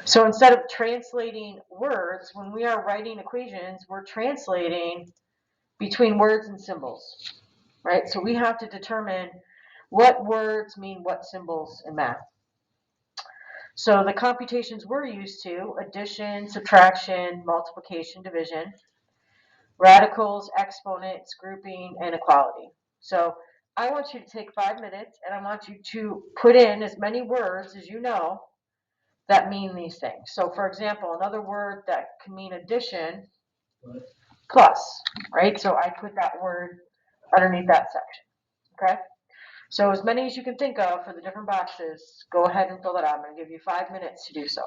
So instead of translating words, when we are writing equations, we're translating between words and symbols, right? So we have to determine what words mean what symbols in math. So the computations we're used to: addition, subtraction, multiplication, division, radicals, exponents, grouping, and equality. So I want you to take 5 minutes and I want you to put in as many words as you know that mean these things. So for example, another word that can mean addition, plus, right? So I put that word underneath that section, okay? So as many as you can think of for the different boxes, go ahead and fill it out. I'm going to give you 5 minutes to do so.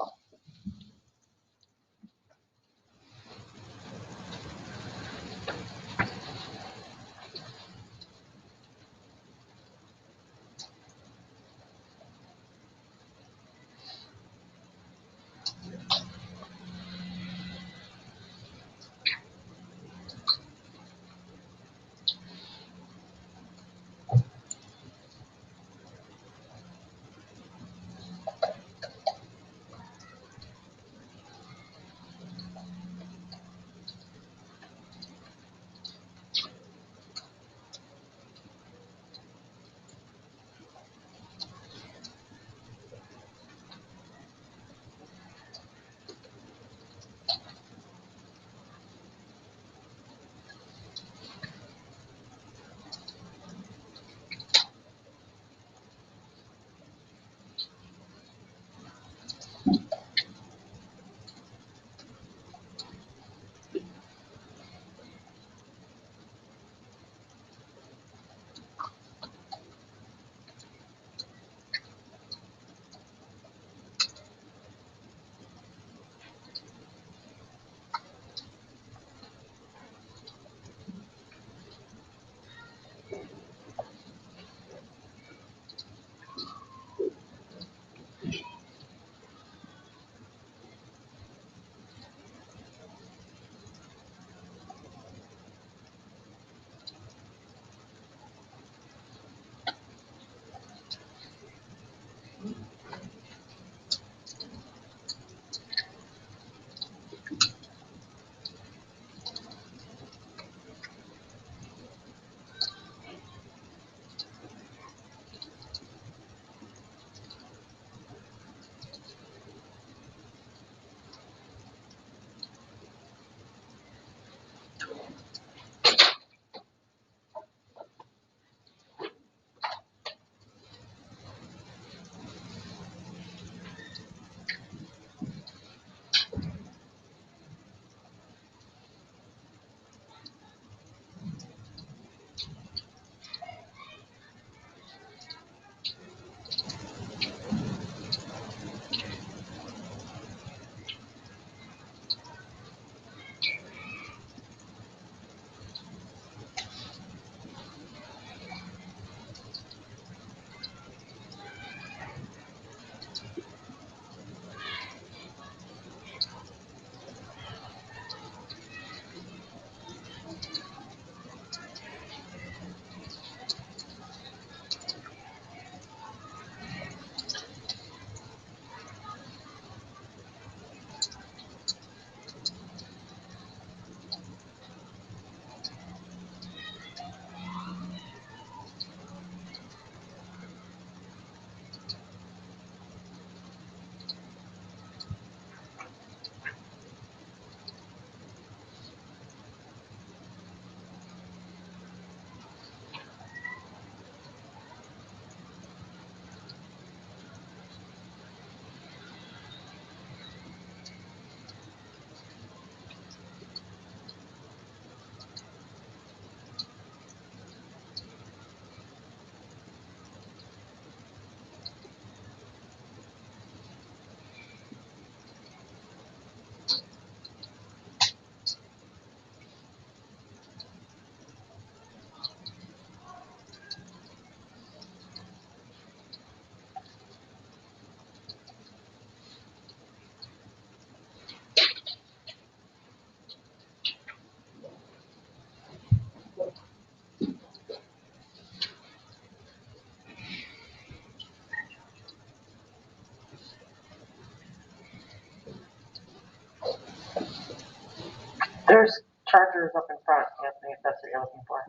There's chargers up in front, Anthony, if that's what you're looking for.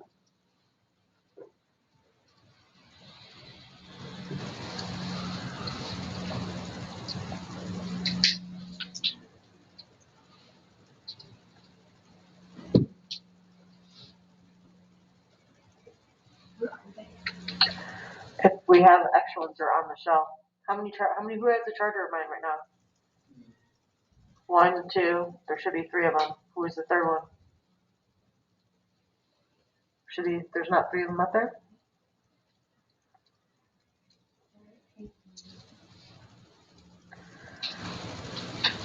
If we have extra ones, they're on the shelf. How many, who has the charger of mine right now? 1, 2, there should be 3 of them. Who is the third one? There's not 3 of them up there?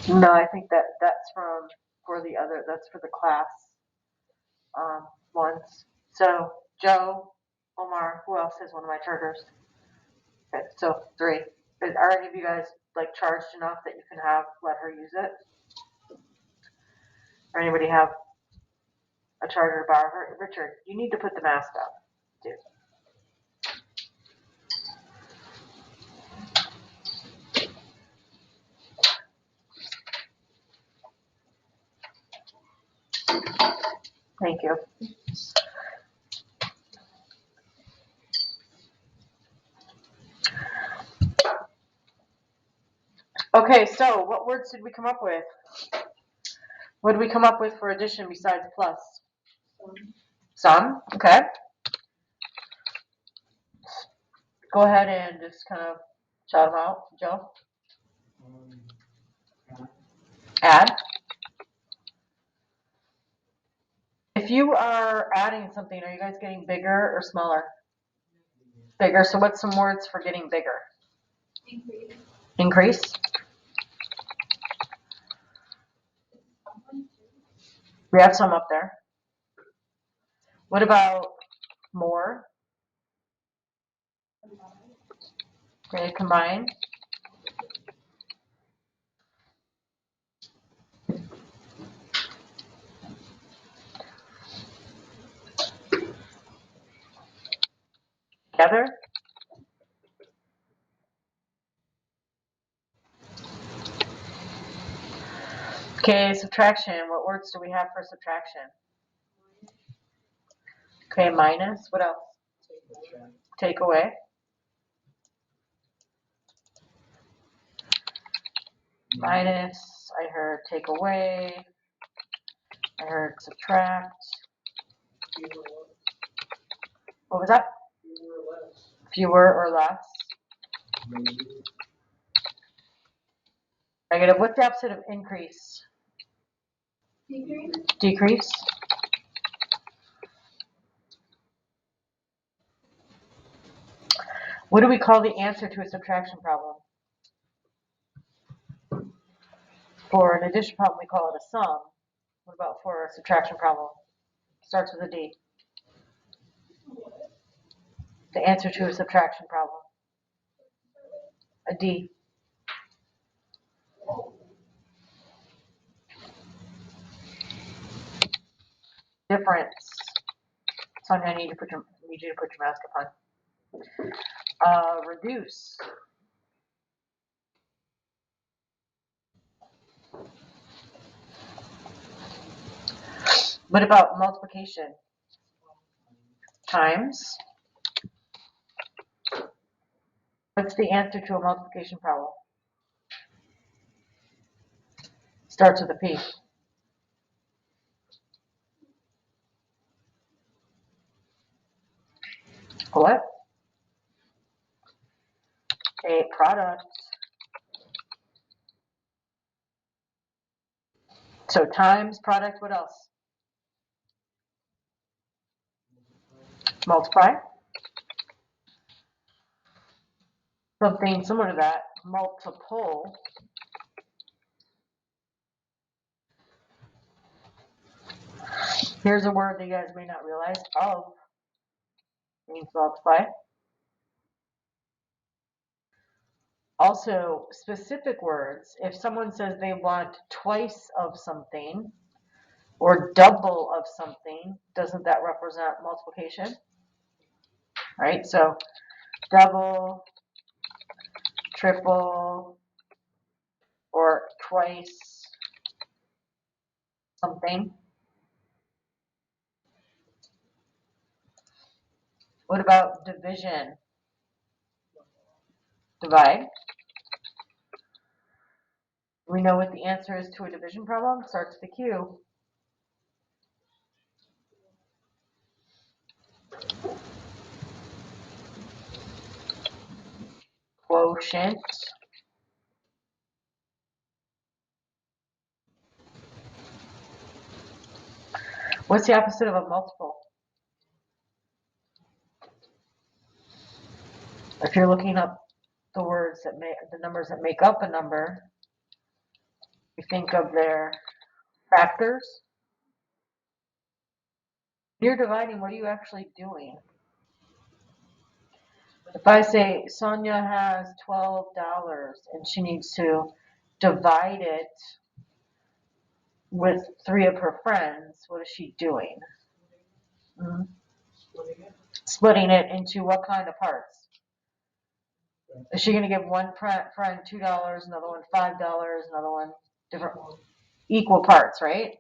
No, I think that's for the class, ones. So, Joe, Omar, who else has one of my chargers? Okay, so 3. Are any of you guys like charged enough that you can let her use it? Or anybody have a charger to borrow her? Richard, you need to put the mask up, dude. Thank you. Okay, so what words did we come up with? What did we come up with for addition besides plus? Some, okay. Go ahead and just kind of shout them out, Joe. Add. If you are adding something, are you guys getting bigger or smaller? Bigger. So what's some words for getting bigger? Increase. We have some up there. What about more? Okay, combine. Together. Okay, subtraction. What words do we have for subtraction? Okay, minus. What else? Take away. Minus. I heard take away. I heard subtract. What was that? Fewer or less. Negative. What's the opposite of increase? Decrease. Decrease. What do we call the answer to a subtraction problem? For an addition problem, we call it a sum. What about for a subtraction problem? Starts with a D. The answer to a subtraction problem. A D. Difference. Sonia, I need you to put your mask on. Reduce. What about multiplication? Times. What's the answer to a multiplication problem? Starts with a P. What? A product. So times, product, what else? Multiply. Something similar to that, multiple. Here's a word that you guys may not realize. Of means multiply. Also, specific words. If someone says they want twice of something or double of something, doesn't that represent multiplication? Right? So double, triple, or twice something. What about division? Divide. We know what the answer is to a division problem. Starts with the Q. Quotient. What's the opposite of a multiple? If you're looking up the words that make the numbers that make up a number, you think of their factors. When you're dividing, what are you actually doing? If I say Sonia has $12 and she needs to divide it with 3 of her friends, what is she doing? Mm-hmm. Splitting it into what kind of parts? Is she going to give one friend $2, another one $5, another one different equal parts, right?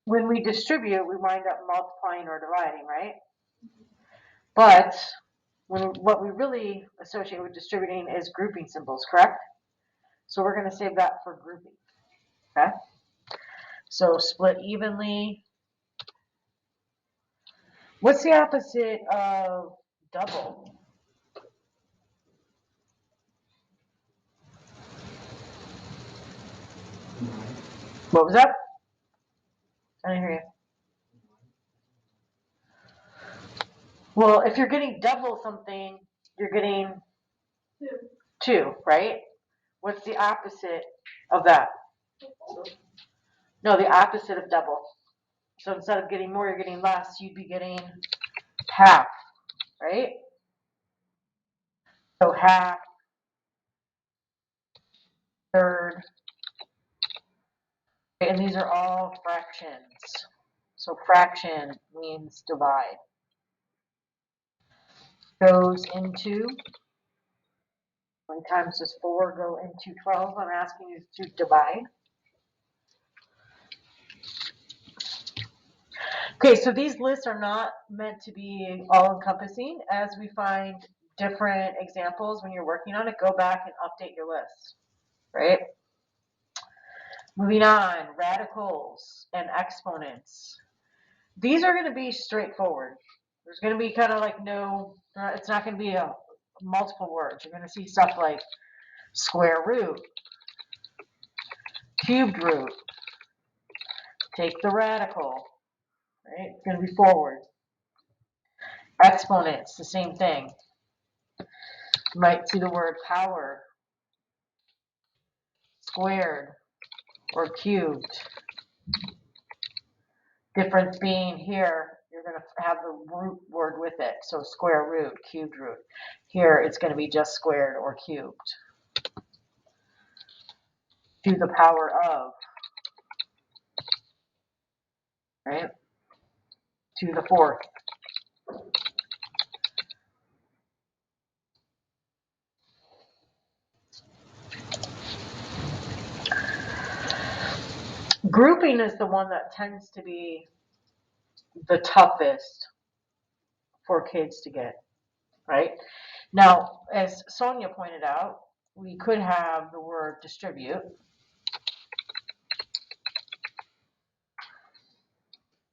When we distribute, we wind up multiplying or dividing, right? But what we really associate with distributing is grouping symbols, correct? So we're going to save that for grouping, okay? So split evenly. What's the opposite of double? What was that? I didn't hear you. Well, if you're getting double something, you're getting 2, right? What's the opposite of that? No, the opposite of double. So instead of getting more, you're getting less. You'd be getting half, right? So half, third, and these are all fractions. So fraction means divide. Goes into, how many times does 4 go into 12? I'm asking you to divide. Okay, so these lists are not meant to be all-encompassing. As we find different examples when you're working on it, go back and update your list, right? Moving on, radicals and exponents. These are going to be straightforward. There's going to be kind of like it's not going to be a multiple words. You're going to see stuff like square root, cubed root, take the radical, right? It's going to be forward. Exponents, the same thing. You might see the word power, squared, or cubed. Difference being here, you're going to have the root word with it. So square root, cubed root. Here, it's going to be just squared or cubed. To the power of, right? To the 4th. Grouping is the one that tends to be the toughest for kids to get, right? Now, as Sonia pointed out, we could have the word distribute.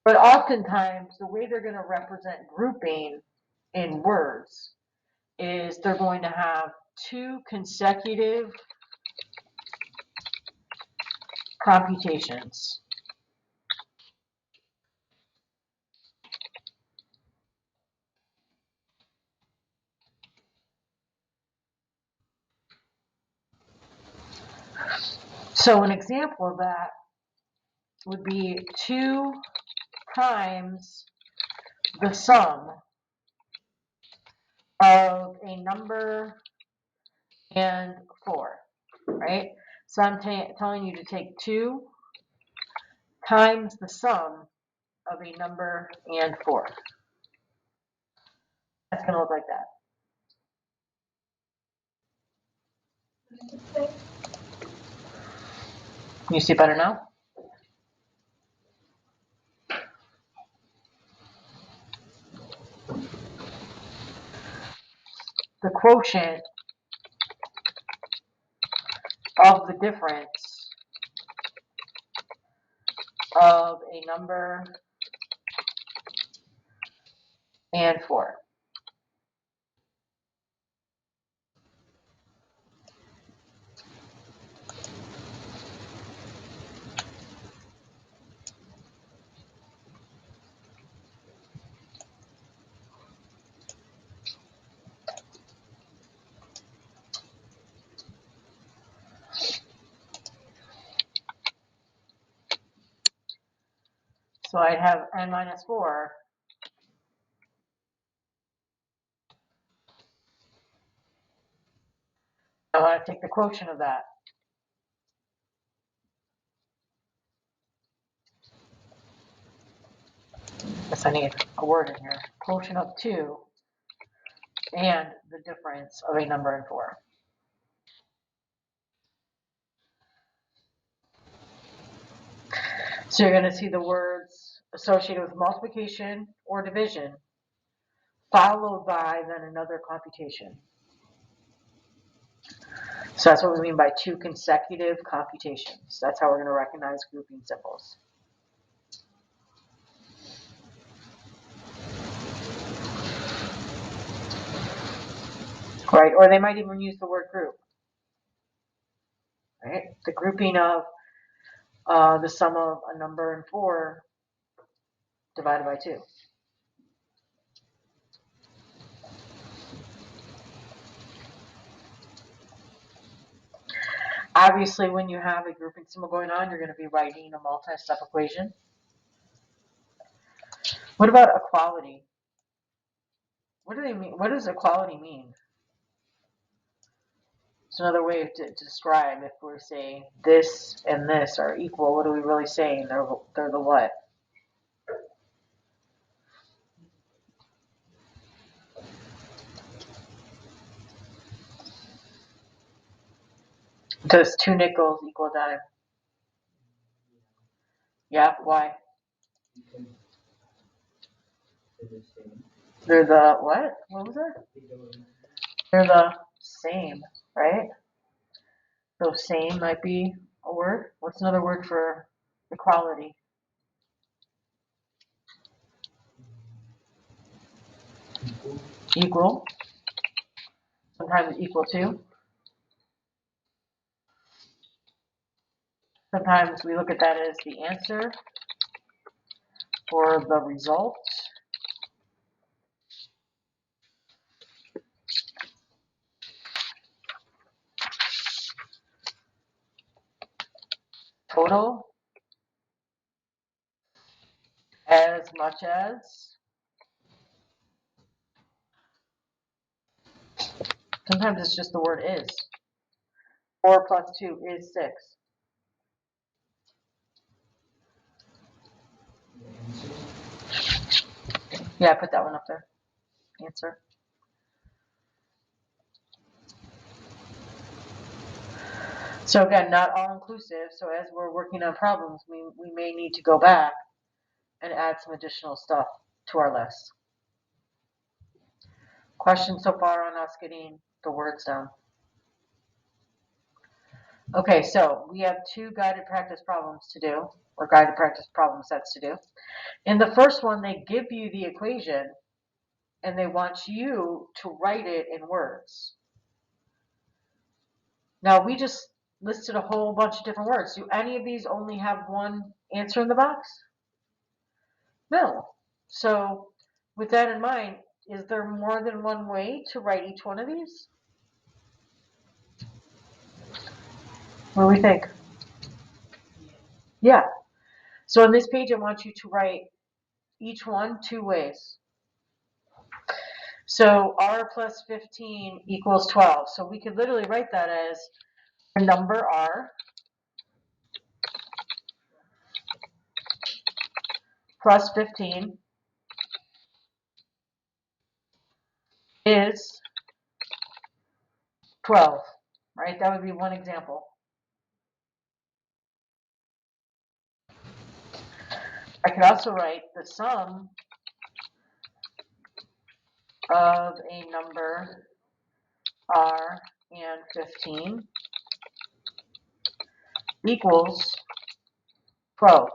But oftentimes, the way they're going to represent grouping in words is they're going to have 2 consecutive computations. So an example of that would be 2 times the sum of a number and 4, right? So I'm telling you to take 2 times the sum of a number and 4. That's going to look like that. Can you see better now? The quotient of the difference of a number and 4. So I have n minus 4. I want to take the quotient of that. Guess I need a word in here. Quotient of 2 and the difference of a number and 4. So you're going to see the words associated with multiplication or division, followed by then another computation. So that's what we mean by 2 consecutive computations. That's how we're going to recognize grouping symbols. Right, or they might even use the word group. Right, the grouping of the sum of a number and 4 divided by 2. Obviously, when you have a grouping symbol going on, you're going to be writing a multi-step equation. What about equality? What do they mean? What does equality mean? It's another way to describe if we're saying this and this are equal. What are we really saying? They're the what? Does 2 nickels equal a dime? Yeah, why? They're the what? What was it? They're the same, right? So same might be a word. What's another word for equality? Equal. Sometimes equal to. Sometimes we look at that as the answer or the result. Total. As much as. Sometimes it's just the word is. 4 plus 2 is 6. Yeah, I put that one up there. Answer. So again, not all inclusive. So as we're working on problems, we may need to go back and add some additional stuff to our list. Questions so far on us getting the words down? Okay, so we have 2 guided practice problems to do, or guided practice problem sets to do. In the first one, they give you the equation and they want you to write it in words. Now, we just listed a whole bunch of different words. Do any of these only have one answer in the box? No. So with that in mind, is there more than one way to write each one of these? What do we think? Yeah. So on this page, I want you to write each one 2 ways. So r plus 15 equals 12. So we could literally write that as a number r plus 15 is 12, right? That would be one example. I could also write the sum of a number R and 15 equals 12.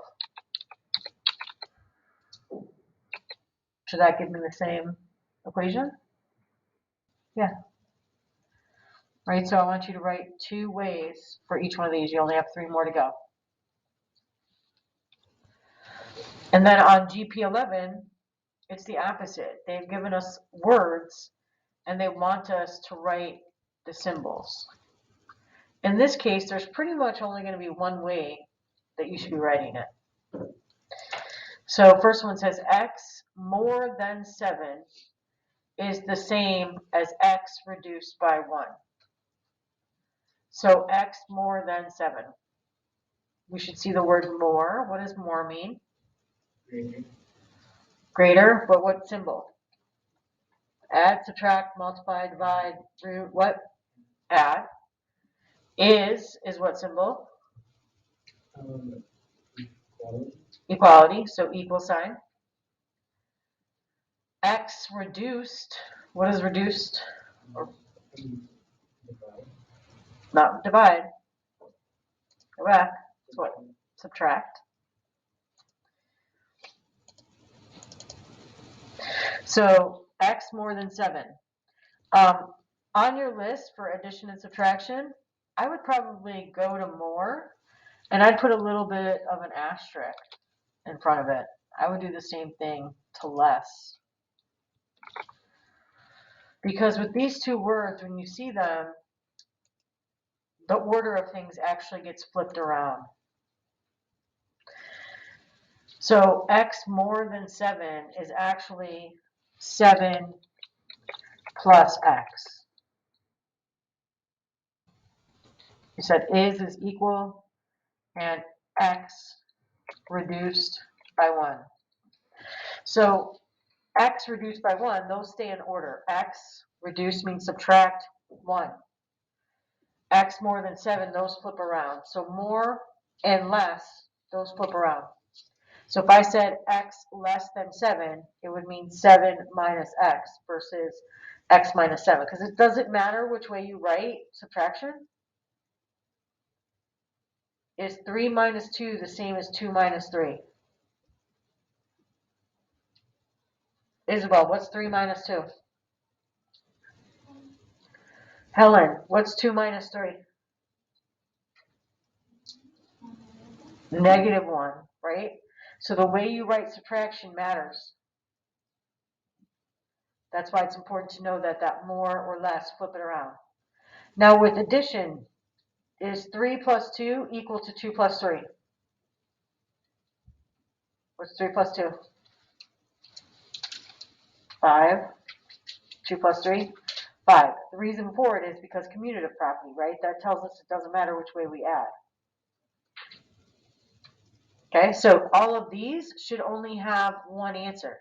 Should that give me the same equation? Yeah. Right, so I want you to write 2 ways for each one of these. You only have 3 more to go. And then on GP11, it's the opposite. They've given us words and they want us to write the symbols. In this case, there's pretty much only going to be one way that you should be writing it. So first one says x more than 7 is the same as x reduced by 1. So x more than 7. We should see the word more. What does more mean? Greater, but what symbol? Add, subtract, multiply, divide, root, what? Add. Is what symbol? Equality, so equal sign. X reduced, what is reduced? Or not divide. Go back, it's what? Subtract. So x more than 7. On your list for addition and subtraction, I would probably go to more, and I'd put a little bit of an asterisk in front of it. I would do the same thing to less. Because with these 2 words, when you see them, the order of things actually gets flipped around. So x more than 7 is actually 7 plus x. You said is equal and x reduced by 1. So x reduced by 1, those stay in order. X reduced means subtract 1. X more than 7, those flip around. So more and less, those flip around. So if I said x less than 7, it would mean 7 minus x versus x minus 7. Because it doesn't matter which way you write subtraction. Is 3 minus 2 the same as 2 minus 3? Isabel, what's 3 minus 2? Helen, what's 2 minus 3? Negative 1, right? So the way you write subtraction matters. That's why it's important to know that more or less, flip it around. Now with addition, is 3 plus 2 equal to 2 plus 3? What's 3 plus 2? 5. 2 plus 3? 5. The reason for it is because commutative property, right? That tells us it doesn't matter which way we add. Okay, so all of these should only have one answer.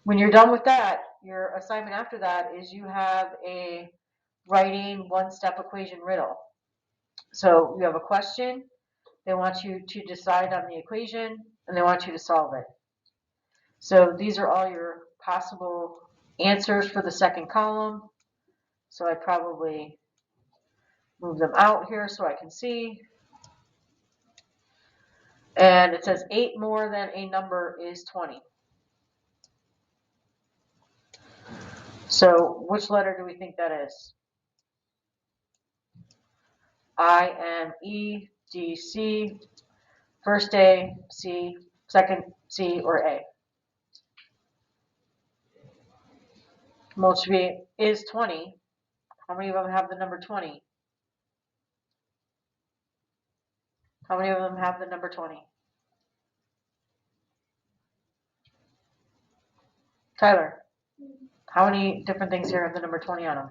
When you're done with that, your assignment after that is you have a writing one-step equation riddle. So you have a question, they want you to decide on the equation, and they want you to solve it. So these are all your possible answers for the second column. So I probably move them out here so I can see. And it says 8 more than a number is 20. So which letter do we think that is? I, M, E, D, C, first A, C, second C, or A? Most of it is 20. How many of them have the number 20? How many of them have the number 20? Tyler, how many different things here have the number 20 on them?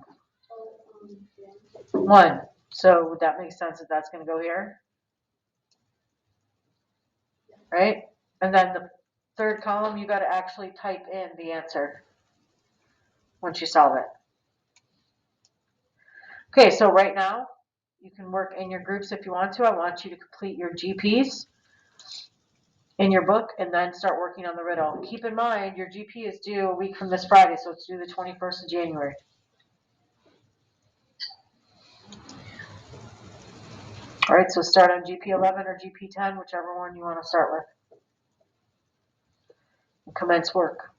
1. So would that make sense that that's going to go here? Right? And then the third column, you got to actually type in the answer once you solve it. Okay, so right now, you can work in your groups if you want to. I want you to complete your GPs. in your book and then start working on the riddle. Keep in mind, your GP is due a week from this Friday, so it's due the 21st of January. All right, so start on GP 11 or GP 10, whichever one you want to start with. And commence work.